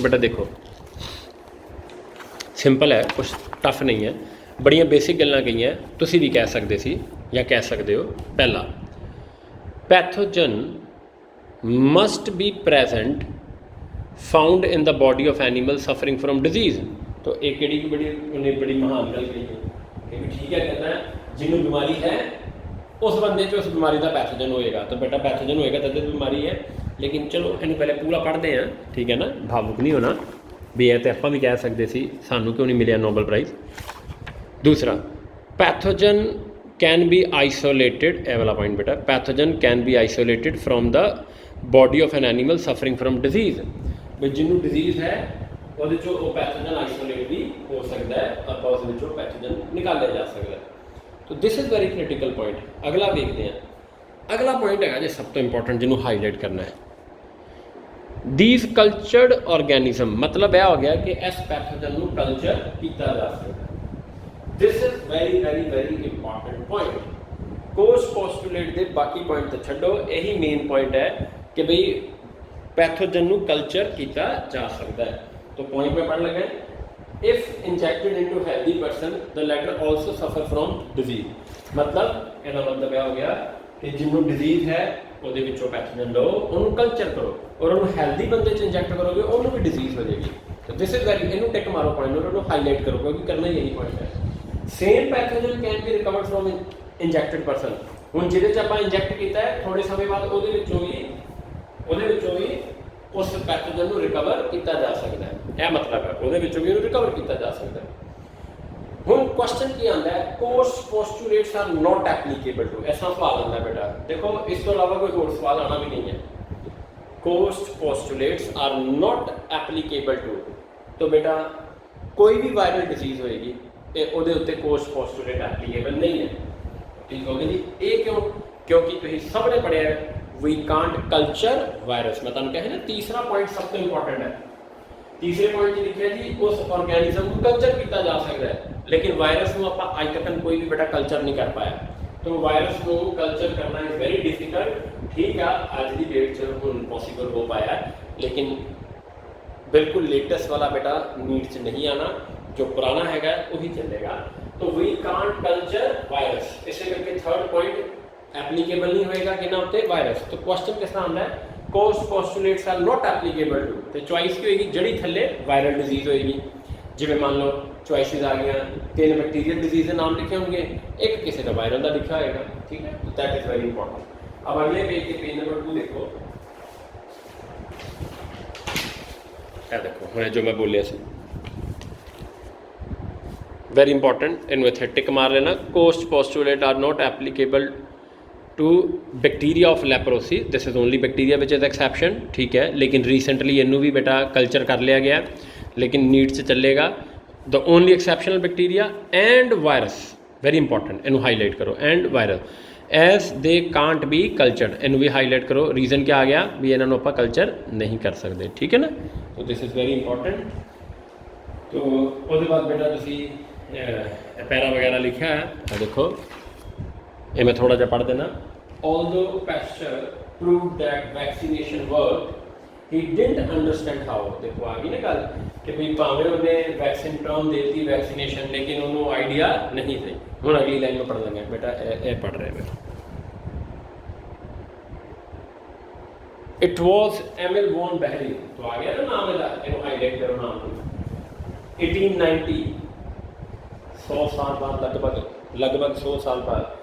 तो बेटा देखो सिंपल है, कुछ टफ नहीं है, बड़िया बेसिक गल्लां कही तुसी भी कह सकते सी या कह सकते हो। पहला, pathogen must be present found in the body of animal suffering from disease. तो एक केड़ी बड़ी उन्हें बड़ी महान गल कही है कि ठीक है, कहता है जिन्होंने बीमारी है उस बंदे उस बीमारी का पैथोजन होएगा। तो बेटा पैथोजन होएगा तब बीमारी है, लेकिन चलो इन पहले पूरा पढ़ते हैं, ठीक है ना, भावुक नहीं होना भी है तो आप भी कह सकते सी सानू क्यों नहीं मिले नोबल प्राइज़। दूसरा, पैथोजन कैन बी आइसोलेटेड, ए वाला पॉइंट बेटा, pathogen can be isolated from the body of an animal suffering from disease. भी जिन्होंने डिजीज़ है वो पैथोजन आइसोलेट भी हो सकता है, ਆਪਾਂ ਉਸ ਵਿੱਚੋਂ पैथोजन निकाला जा सकता है। तो this is very critical point. अगला देखते हैं, अगला पॉइंट है जो सब तो इंपॉर्टेंट जिन्होंं हाईलाइट करना है, दीज कल्चर्ड ऑर्गेनिज्म, मतलब यह हो गया कि इस पैथोजन को कल्चर किया जा सकता है। This is very very very important point. Course postulate के बाकी पॉइंट तो छड्डो, यही मेन पॉइंट है कि बई पैथोजन को कल्चर किया जा सकता है। तो पॉइंट में पढ़ लगे, if injected into healthy person the latter also suffer from disease. मतलब यह मतलब यह हो गया कि जिन्होंने डिजीज है वो पैथोजन लो, उन्होंने कल्चर करो और उन्होंने हेल्दी बंदे इंजैक्ट करोगे उन्होंने भी डिजीज हो जाएगी। तो दिस इज वेरी, इन्होंने टिक मारो पॉइंट, उन्होंने हाईलाइट करो क्योंकि करना यही पॉइंट है। Same pathogen can be recovered from injected person. हुण जिहदे च आपां इंजैक्ट किया है थोड़े समय बाद ਉਹਦੇ ਵਿੱਚੋਂ भी उस पैथोजन को रिकवर किया जा सकता है। यह मतलब है ਉਹਦੇ ਵਿੱਚੋਂ भी रिकवर किया जा सकता है। ਹੁਣ क्वेश्चन की आता है, course postulates are not applicable to, ऐसा सवाल आता है बेटा। देखो इस तो अलावा कोई और सवाल आना भी नहीं है। Course postulates are not applicable to, तो बेटा कोई भी वायरल डिजीज़ होएगी ਉਹਦੇ उत्ते कोर्स पोस्टुलेट एप्लीकेबल नहीं है। ठीक हो गया जी। ये क्यों? क्योंकि तुम सब ने पढ़िया वी कांट कल्चर वायरस। मैं तुहानूं कहा ना तीसरा पॉइंट सब तो इंपॉर्टेंट है। तीसरे पॉइंट लिखा जी उस ऑर्गेनिज्म को कल्चर किया जा सकता है, लेकिन वायरस को आप अज तक कोई भी बेटा कल्चर नहीं कर पाया। तो वायरस को कल्चर करना इज वेरी डिफिकल्ट। ठीक है, अज की डेट से हम पॉसिबल हो पाया, लेकिन बिल्कुल लेटेस्ट वाला बेटा नीट च नहीं आना, जो पुराना हैगा वही चलेगा। तो वी कांट कल्चर वायरस, इस करके थर्ड पॉइंट एप्लीकेबल नहीं होएगा कि ना उत्ते वायरस। तो क्वेश्चन किस तरह आता है, course postulates are not applicable to, तो चॉइस की होगी जड़ी थले वायरल डिजीज़ होएगी। जिवें मान लो चॉइसिस आ गई, 3 बैक्टीरियल डिजीज़ के नाम लिखे होंगे, एक किसी का वायरल का लिखा होगा। ठीक है, तो दैट इज़ वेरी इंपॉर्टेंट। अब अगले पेज के पेज नंबर 2 देखो, देखो मैं जो मैं बोलिया सी वेरी इंपॉर्टेंट, इन इत्थे टिक मार लेना। Koch's postulate are not applicable to bacteria of leprosy, this is only bacteria which is exception. ठीक है, लेकिन रीसेंटली इनू भी बेटा कल्चर कर लिया गया, लेकिन नीट से चलेगा। The only exceptional bacteria and virus, very important, इनू हाईलाइट करो, and virus as they can't be cultured, इनू भी हाईलाइट करो। रीजन क्या आ गया भी इन्होंने आप कल्चर नहीं कर सकते। ठीक है ना, तो दिस इज़ वेरी इंपॉर्टेंट। तो उसके बाद बेटा तुसी पैरा वगैरह लिखा है, देखो ये मैं थोड़ा जा पढ़ देना। Although pasture prove that vaccination work, he didn't understand how. देखो आ गई ना गल कि भाई भावें उन्हें वैक्सीन टर्म देती वैक्सीनेशन, लेकिन उन्होंने आइडिया नहीं थी। हूँ अगली लाइन में पढ़ लेंगे बेटा, ये पढ़ रहे बेटा। It was Emil von Behring, तो आ गया ना नाम इहदा, इन्हों हाईलाइट करो नाम। 1890, 100 साल बाद, लगभग 100 साल बाद,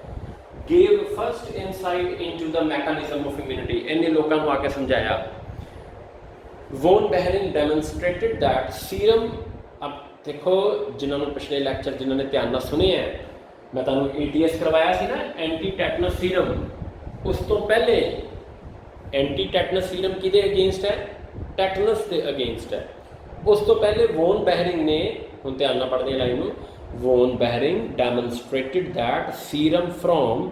gave first insight into the mechanism of immunity, इन्हें लोगों को आके समझाया। Von Behring demonstrated that serum, अब देखो जिन्होंने पिछले लैक्चर जिन्होंने ध्यान ना सुने हैं, मैं तुहानूं ATS करवाया सी ना एंटी टैटनस सीरम, उस तो पहले एंटी टैटनस सीरम किहदे अगेंस्ट है, टैटनस के अगेंस्ट है। उस तो पहले वॉन बेहरिंग ने, हुण ध्यान नाल पढ़दे लाइन नूं, von Behring demonstrated that serum from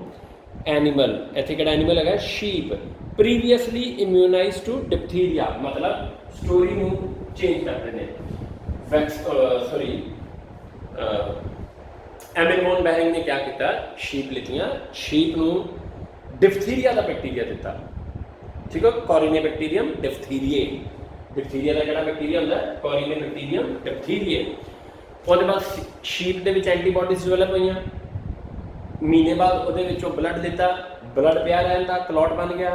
animal, इत्थे किहड़ा एनिमल है, sheep, previously immunise to diphtheria, मतलब स्टोरी नूं चेंज करते हैं। सॉरी एमिल वॉन बेहरिंग ने क्या किया, शीप लिखियां, शीप नूं डिप्थीरिया का बैक्टीरिया दिता। ठीक है, कॉरिने बैक्टीरियम डिप्थीरिए, डिप्थीरिया का किहड़ा बैक्टीरिया होंदा है? कॉरिनेबैक्टीरियम डिप्थीरिया। उसके बाद शीप के विच एंटीबॉडीज डिवेलप हुई, महीने बाद ਉਹਦੇ ਵਿੱਚੋਂ ब्लड दिता, ब्लड ਪਿਆ ਰਹਿੰਦਾ, क्लॉट बन गया,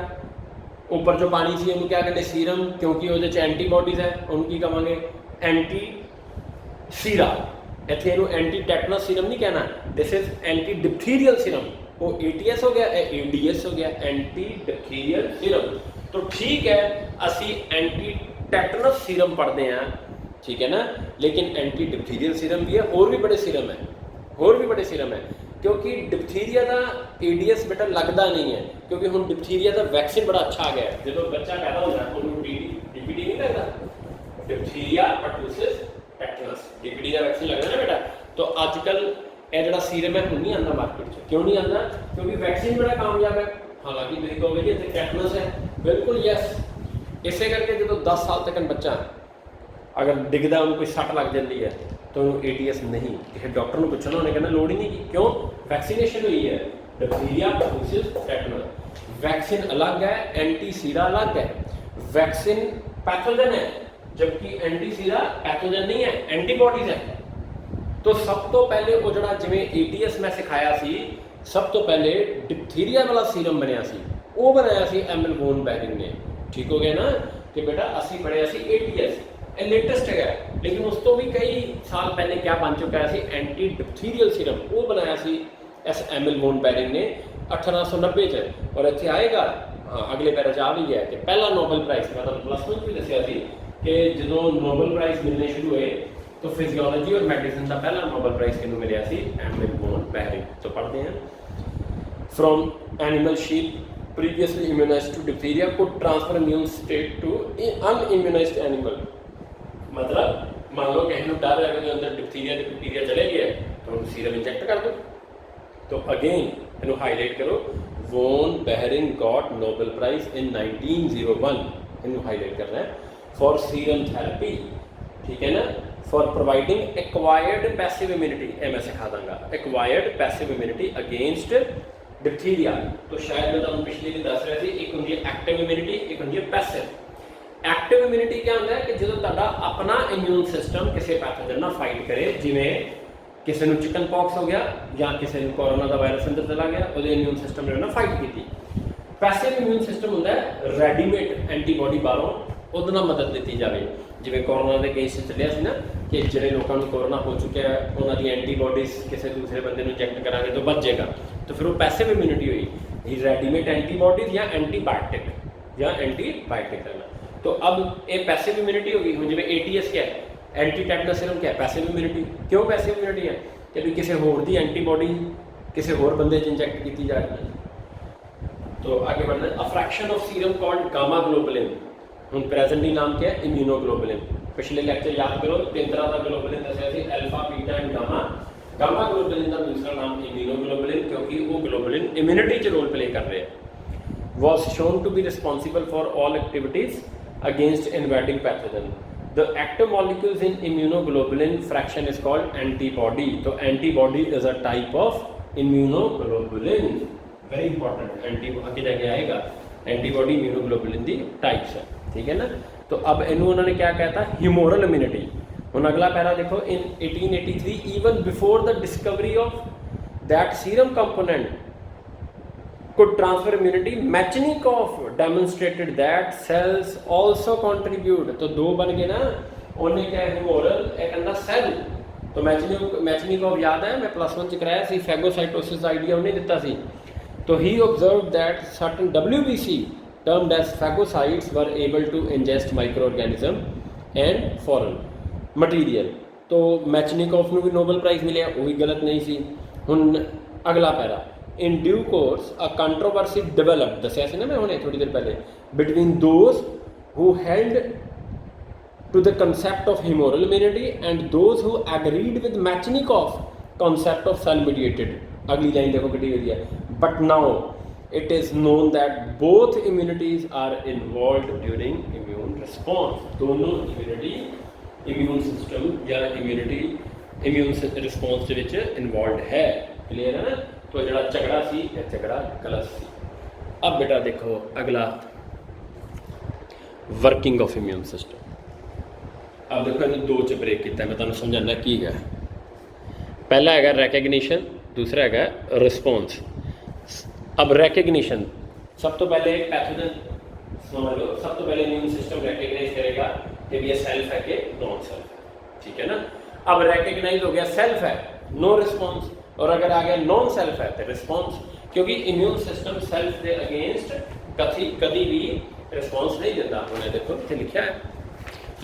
ऊपर जो पानी सी ਉਹਨੂੰ क्या कहते सीरम, क्योंकि ਉਹਦੇ ਚ एंटीबॉडीज है, ਉਹਨੂੰ ਕੀ ਕਵਾਂਗੇ? एंटी सीरा। ਇੱਥੇ ਇਹਨੂੰ एंटी टैटनस सीरम नहीं कहना, दिस इज एंटी डिप्थीरियल सीरम। वो ATS हो गया, ADS हो गया, एंटी डिप्थीरियल सीरम। तो ठीक है, असी एंटी टैटनस सीरम पढ़ते हैं, ठीक है ना, लेकिन एंटी डिप्थीरियल सीरम भी है, और भी बड़े सीरम है, और भी बड़े सीरम है। क्योंकि डिप्थीरिया का ADS बेटा लगता नहीं है, क्योंकि हम डिप्थीरिया का वैक्सीन बड़ा अच्छा आ गया है। जो बच्चा पैदा होता है उन्होंने DPT नहीं लगता, डिप्थीरिया पर्टूसिस टेटनस, DPT का वैक्सीन लगता है ना बेटा। तो अजकल यह जो सीरम है नहीं आता मार्केट से, क्यों नहीं आता? क्योंकि वैक्सीन बड़ा कामयाब है। हालांकि मेरी कहोगे कि इतने टेटनस है, बिल्कुल यस। इसे करके जो 10 साल तक बच्चा अगर डिगदा उन्हें कोई सट लग जाती है तो उन्होंने ATS नहीं, किसी डॉक्टर को पूछना, उन्हें कहना लोड़ ही नहीं की, क्यों? वैक्सीनेशन हुई है। डिप्थीरिया पर्टूसिस टेटनस वैक्सीन अलग है, एंटी सीरा अलग है। वैक्सीन पैथोजन है, जबकि एंटी सीरा पैथोजन नहीं है, एंटीबॉडीज है। तो सब तो पहले वो जड़ा जिमें ATS मैं सिखाया सी, सब तो पहले डिप्थीरिया वाला सीरम बनया सी, वो बनाया सी एमएल वॉन बेहरिंग ने। ठीक हो गया ना कि बेटा असी पढ़िया सी ATS, ये लेटेस्ट है, लेकिन उस तो भी कई साल पहले क्या बन चुका है सी? एंटी डिप्थीरियल सीरम, वो बनाया सी एस एमएल वॉन बेहरिंग ने 1890 च। और इतने आएगा, हाँ अगले पैरा आ भी है कि पहला नोबल प्राइज, मैं तो प्लस वन भी दसिया सी कि जो नोबल प्राइज मिलने शुरू हुए तो फिजियोलॉजी और मेडिसिन का पहला नोबल प्राइज किनू मिलया सी? ML von Behring. तो पढ़ते हैं, from animal sheep previously immunized to diphtheria could transfer immune state to unimmunized animal। मतलब मान लो कहीं डर है कि अंदर डिप्थीरिया के बैक्टीरिया चले गए तो उनको सीरम इंजेक्ट कर दो। तो अगेन इन्हों हाईलाइट करो, von Behring got Nobel prize in 1901, इन्हों हाईलाइट करना है, फॉर सीरम थेरेपी, ठीक है ना, for providing acquired passive immunity. ये मैं सिखा दूंगा, acquired passive immunity against diphtheria. तो शायद मैं तुम पिछले भी दस रहा थी, एक होंगी एक्टिव इम्यूनिटी, एक होंगी पैसिव। एक्टिव इम्यूनिटी क्या होता है कि जो तुहाडा अपना इम्यून सिस्टम किसी पैथोजन नाल फाइट करे, जिवें किसी को चिकन पॉक्स हो गया या किसी को कोरोना का वायरस अंदर चला गया, वो इम्यून सिस्टम ने फाइट की। पैसिव इम्यून सिस्टम होंदा है रेडीमेड एंटीबॉडी बाहरों ਉਹਦੇ ਨਾਲ मदद दी जाए। जिवें कोरोना के केस चलिया सी ना कि जिहड़े लोगों को कोरोना हो चुका है उन्हों दी एंटीबॉडीज किसी दूसरे बंदे को इंजैक्ट करांगे तो बच जाएगा, तो फिर वो पैसिव इम्यूनिटी हुई, रेडीमेड एंटीबॉडीज या एंटीबायोटिक करना। तो अब ये पैसिव इम्यूनिटी होगी। हुण जिवें ATS क्या है, एंटी टैटनस सीरम क्या है? Passive immunity. क्यों पैसिव इम्यूनिटी है? कि भी किसी होर दी एंटीबॉडी किसी होर बंदे इंजैक्ट की जा रही है। तो आगे बढ़ना, a fraction of serum called gamma globulin. ਹੁਣ ਪ੍ਰੈਜ਼ੈਂਟਲੀ ਨਾਮ ਕੀ ਹੈ? ਇਮਿਊਨੋਗਲੋਬੁਲਿਨ। ਪਿਛਲੇ ਲੈਕਚਰ ਯਾਦ ਕਰੋ, ਤਿੰਨ ਤਰ੍ਹਾਂ ਦਾ ਗਲੋਬੁਲਿਨ ਦੱਸਿਆ ਸੀ, alpha, beta and gamma. Gamma globulin ਦਾ ਦੂਸਰਾ ਨਾਮ ਇਮਿਊਨੋਗਲੋਬੁਲਿਨ, ਕਿਉਂਕਿ ਉਹ ਗਲੋਬੁਲਿਨ ਇਮਿਊਨਿਟੀ 'ਚ ਰੋਲ ਪਲੇ ਕਰ ਰਿਹਾ। was shown to be responsible for all activities against invading pathogen. The active molecules in immunoglobulin fraction is called antibody. So antibody is a type of immunoglobulin. Very important. आगे जाके आएगा, antibody immunoglobulin the types है, ठीक है ना। तो अब इन्हों उन्होंने क्या कहता? Humoral immunity. हम अगला पैरा देखो, इन 1883 even before the discovery of that serum component could transfer immunity, Mechnikov demonstrated that cells also contribute। तो दो बन गए ना, उन्हें क्या है? ह्यूमोरल, एक अंदर सेल। तो मैचनिकॉव याद है, मैं प्लस वन च कराया सी, फैगोसाइटोसिस आइडिया उन्हें दिता सी। तो he observed that certain WBC termed as phagocytes were able to ingest microorganism and foreign material। तो मैचनिकॉफ ਨੂੰ भी नोबल प्राइज मिले, वो भी गलत नहीं सी। हुण अगला para, in due course a controversy developed, दसिया सी ना मैं हुणे थोड़ी देर पहले, between those who held to the concept of humoral immunity and those who agreed with Mechnikov concept of cell mediated। अगली लाइन देखो कितनी बढ़िया है, but now it is known that both immunities are involved during immune response। दोनों immunity, immune system या immunity, immune response के विच involved है। Clear है ना। तो जड़ा झगड़ा सी, झगड़ा गलत सी। अब बेटा देखो अगला, वर्किंग ऑफ इम्यून सिस्टम। अब देखो इन्हें दो च ब्रेक किया, मैं तुहानूं समझाना की है। पहला है रैकग्निशन, दूसरा है रिस्पोंस। अब रैकग्निशन, सब तो पहले पैथोजन समझ लो, सब तो पहले इम्यून सिस्टम रैकग्नाइज करेगा कि ये सेल्फ है कि नॉन सेल्फ है, ठीक है ना। अब रैकग्नाइज हो गया सेल्फ है, नो रिस्पॉन्स, और अगर आ गया नॉन सेल्फ है तो रिस्पॉन्स, क्योंकि इम्यून सिस्टम सेल्फ के अगेंस्ट कभी भी रिस्पॉन्स नहीं देता। उन्हें देखो इतने लिखा है,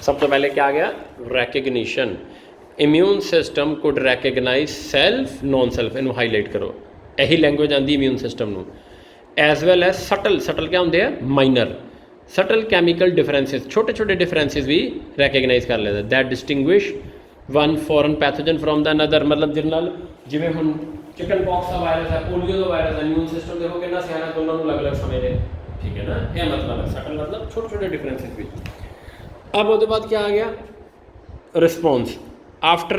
सब तो पहले क्या आ गया recognition, immune system could recognise self non self, इनू हाईलाइट करो, यही लैंग्वेज आती इम्यून सिस्टम नू। As well as subtle, subtle क्या होंगे माइनर, सटल कैमिकल डिफरेंसिस, छोटे छोटे डिफरेंसिस भी रैकग्नाइज कर लेते, that distinguish one foreign pathogen from the another. मतलब जिन्हें जिमें हम चिकन पॉक्स का वायरस है, पोलियो का वायरस है, इम्यून सिस्टम देखो कितना सियाना दोनों अलग अलग समझ रहे, ठीक है ना। यह मतलब है सटल मतलब छोटे छोटे डिफरेंसिस भी। अब उसके बाद क्या आ गया response. After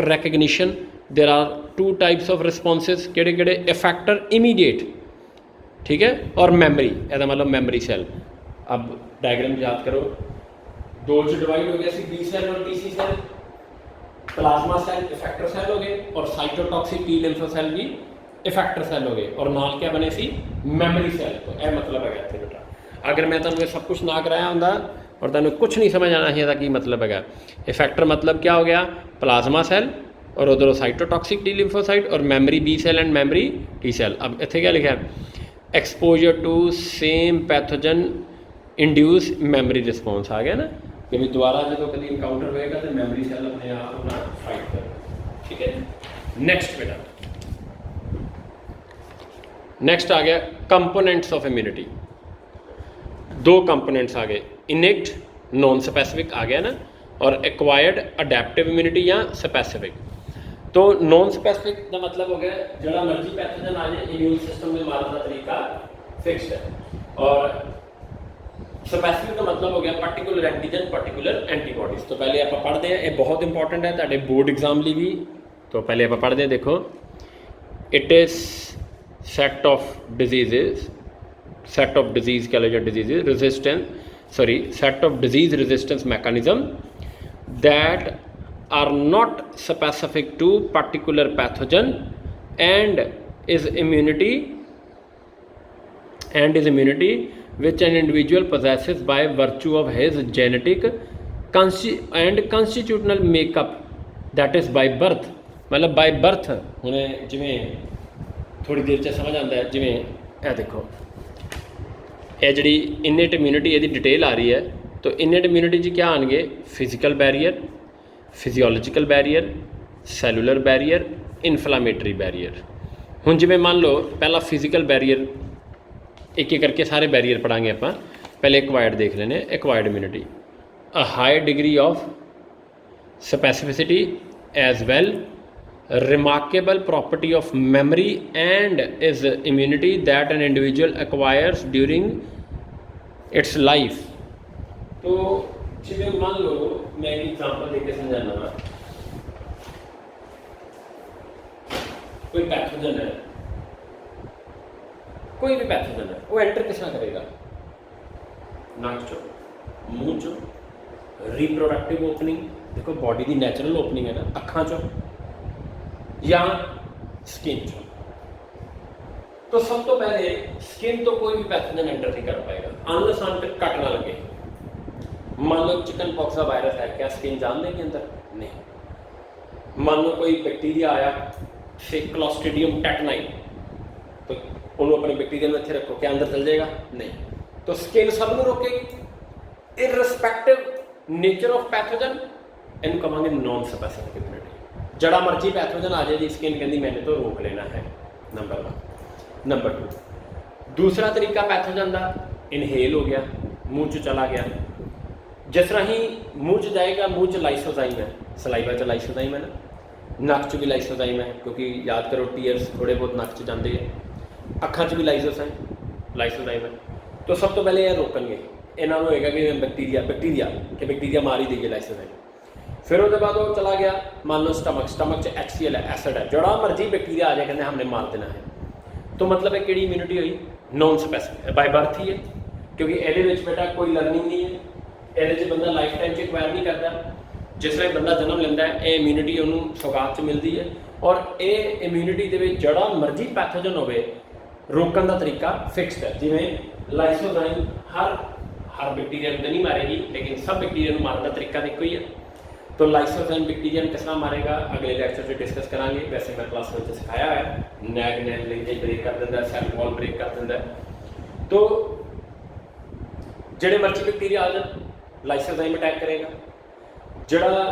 recognition there are two types of responses, किहड़े किहड़े, इफैक्टर इमीडिएट, ठीक है, और मैमरी, यदा मतलब मैमरी सेल। अब डायग्राम याद करो, दो च डिवाइड हो गया सी, बी सेल और टी सी cell, plasma cell effector cell हो गए, और साइटोटॉक्सिक टी लिम्फोसेल भी इफेक्टर सेल हो गए, और नाल क्या बने सी मैमरी सेल। तो यह मतलब है इत्थे बेटा, अगर मैं तुहानूं ये सब कुछ ना कराया होंदा और तुहानूं कुछ नहीं समझ आना इसदा की मतलब है। इफेक्टर मतलब क्या हो गया प्लाज्मा सेल, और उधरों साइटोटॉक्सिक टी लिम्फोसाइट, और memory B cell and memory T cell. अब इत्थे क्या लिखा है, exposure to same pathogen induce memory response, आ गया ना, कि भी दोबारा जो कभी इनकाउंटर होएगा तो मैमरी सेल अपने आप अपना फाइट करेगा, ठीक है। नेक्स्ट बेटा, नेक्स्ट आ गया कंपोनेंट्स ऑफ इम्यूनिटी। दो कंपोनेंट्स आ गए, इनेक्ट नॉन स्पेसिफिक आ गया ना, और एक्वायर्ड अडेप्टिव इम्यूनिटी या स्पेसिफिक। तो नॉन स्पेसिफिक का मतलब हो गया जरा मर्जी पैथोजन आ जाए, इम्यून सिस्टम में मारने का तरीका फिक्स्ड है, और स्पेसिफिक का मतलब हो गया पर्टिकुलर एंटीजन पर्टिकुलर एंटीबॉडीज। तो पहले आप पढ़ते हैं, ये बहुत इंपॉर्टेंट है ताकि बोर्ड एग्जाम लिए भी। तो पहले आप पढ़ते हैं, देखो it is set of diseases, set of disease कह लो या diseases resistance, sorry set of disease resistance mechanism that are not specific to particular pathogen and is immunity which an individual possesses by virtue of his genetic and constitutional makeup, that is by birth। मतलब by birth हुणे जिमें थोड़ी देर च समझ आता है, जिमें यह देखो ये जी इनेट इम्यूनिटी ये डिटेल आ रही है। तो इनेट इम्यूनिटी जी क्या आएंगे, physical barrier, physiological barrier, cellular barrier, inflammatory barrier. हुण जिवें मान लो पहला फिजिकल बैरीयर, एक एक करके सारे बैरीयर पढ़ांगे आप। पहले एक्वायर्ड देख लेने, acquired immunity, a high degree of specificity as well, remarkable property of memory and is immunity that an individual acquires during its life. तो जिवें मान लो मैं एक एग्जांपल देके समझाना वा, कोई पैथोजन है, कोई भी पैथोजन है, वो एंटर किस तरह करेगा, नाक चो, मुंह चो, रिप्रोडक्टिव ओपनिंग, देखो बॉडी की नैचुरल ओपनिंग है ना, अखां चो या स्किन चो। तो सब तो पहले स्किन तो कोई भी पैथोजन एंटर नहीं कर पाएगा अनलेस कट ना लगे। मान लो चिकन पॉक्स का वायरस है, क्या स्किन जान देगी अंदर? नहीं। मान लो कोई बैक्टीरिया आया से क्लॉस्ट्रिडियम टेटनाई, तो उन्होंने अपने बैक्टीरिया में इतने रखो, क्या अंदर चल जाएगा? नहीं। तो स्किन सब में रोकेगी इररिस्पेक्टिव नेचर ऑफ पैथोजन, इन कहेंगे नॉन स्पेसिफिक इम्यूनिटी। जड़ा मर्जी पैथोजन आ जाए जी, स्किन कहती मैंने तो रोक लेना है, नंबर 1। नंबर 2 दूसरा तरीका पैथोजन का इनहेल हो गया, मुँह च चला गया। जिस तरह ही मुँह च जाएगा, मुँह च लाइसोजाइम है, सलाइवा च लाइसोजाइम है ना, नक च भी लाइसोजाइम है, क्योंकि याद करो टीयर्स थोड़े बहुत नक च जाते हैं, अखां च भी लाइसोजाइम है। तो सब तो पहले यह रोकणगे, इन्हों होएगा कि बैक्टीरिया मार ही देगी लाइसोजाइम। फिर उसके बाद वो चला गया, मान लो स्टमक च HCl है, एसिड है, जड़ा मर्जी बैक्टीरिया आ जाए कहते हमने मार देना है। तो मतलब है कि इम्यूनिटी हुई नॉन स्पेसिफिक, बाय बर्थ ही है, क्योंकि ये बेटा कोई लर्निंग नहीं है, ਇਹਦੇ 'ਚ ਬੰਦਾ ਲਾਈਫ ਟਾਈਮ 'ਚ ਐਕਵਾਇਰ ਨਹੀਂ ਕਰਦਾ। ਜਿਸ ਤਰ੍ਹਾਂ ਬੰਦਾ ਜਨਮ ਲੈਂਦਾ ਹੈ, ਇਹ ਇਮਿਊਨਿਟੀ ਉਹਨੂੰ ਸੌਗਾਤ 'ਚ ਮਿਲਦੀ ਹੈ, ਔਰ ਇਹ ਇਮਿਊਨਿਟੀ ਦੇ ਵਿੱਚ ਜਿਹੜਾ ਮਰਜ਼ੀ ਪੈਥੋਜਨ ਹੋਵੇ ਰੋਕਣ ਦਾ ਤਰੀਕਾ ਫਿਕਸਡ ਹੈ। ਜਿਵੇਂ ਲਾਈਸੋਜ਼ਾਈਮ हर बैक्टीरिया को तो नहीं मारेगी, लेकिन सब बैक्टीरिया को मारने का तरीका तो एक ही है। तो लाइसोजाइम बैक्टीरिया किस तरह मारेगा अगले लेक्चर से डिस्कस करांगे। वैसे मैं क्लास में सिखाया है, नैग लिंकेज ब्रेक कर देता है, सेल वॉल ब्रेक कर देता है। तो ਜਿਹੜੇ ਮਰਜ਼ੀ बैक्टीरिया आ जाए लाइसोजाइम अटैक करेगा, ਜਿਹੜਾ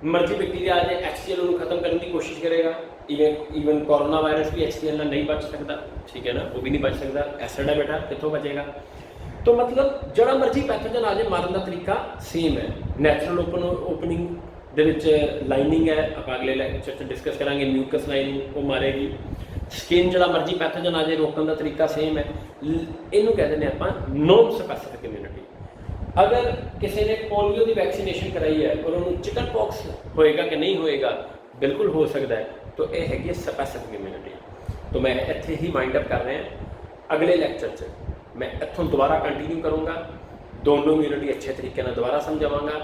ਮਰਜ਼ੀ बैक्टीरिया आ जाए HCl ਨੂੰ खत्म करने की कोशिश करेगा। ਈਵਨ कोरोना वायरस भी HCl ਨਾਲ नहीं बच सकता, ठीक है ना, वो भी नहीं बच सकता। एसिड है बेटा, कितों बचेगा। तो मतलब ਜਿਹੜਾ ਮਰਜ਼ੀ ਪੈਥੋਜਨ ਆ ਜਾਏ ਮਾਰਨ ਦਾ ਤਰੀਕਾ ਸੇਮ ਹੈ। ਨੈਚੁਰਲ ਓਪਨਿੰਗ ਦੇ ਵਿੱਚ ਲਾਈਨਿੰਗ ਹੈ, ਆਪਾਂ ਅਗਲੇ ਲੈਕਚਰ 'ਚ ਡਿਸਕਸ ਕਰਾਂਗੇ। ਮਿਊਕਸ ਲਾਈਨਿੰਗ ਉਹ ਮਾਰੇਗੀ। ਸਕਿਨ ਜਿਹੜਾ ਮਰਜ਼ੀ ਪੈਥੋਜਨ ਆ ਜਾਏ ਰੋਕਣ ਦਾ ਤਰੀਕਾ ਸੇਮ ਹੈ। ਇਹਨੂੰ ਕਹਿ ਦਿੰਦੇ ਆਪਾਂ ਨੋਨ ਸਪੈਸੀਫਿਕ ਇਮਿਊਨਿਟੀ। ਅਗਰ ਕਿਸੇ ਨੇ ਪੋਲੀਓ ਦੀ ਵੈਕਸੀਨੇਸ਼ਨ ਕਰਾਈ ਹੈ ਔਰ ਉਹਨੂੰ ਚਿਕਨ ਪੌਕਸ ਹੋਏਗਾ ਕਿ ਨਹੀਂ ਹੋਏਗਾ, ਬਿਲਕੁਲ ਹੋ ਸਕਦਾ ਹੈ। तो यह हैगी स्पैसिफिक इम्यूनिटी। तो मैं इत्थे ही वाइंड अप कर रहे हैं। अगले लेक्चर च मैं इत्थों दोबारा कंटिन्यू करूँगा, दोनों इम्यूनिटी अच्छे तरीके से दोबारा समझावांगा,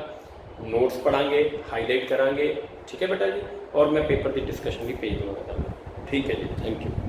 नोट्स पढ़ांगे, हाईलाइट करांगे, ठीक है बेटा जी। और मैं पेपर की डिस्कशन भी भेज दूँगा। ठीक है जी, थैंक यू।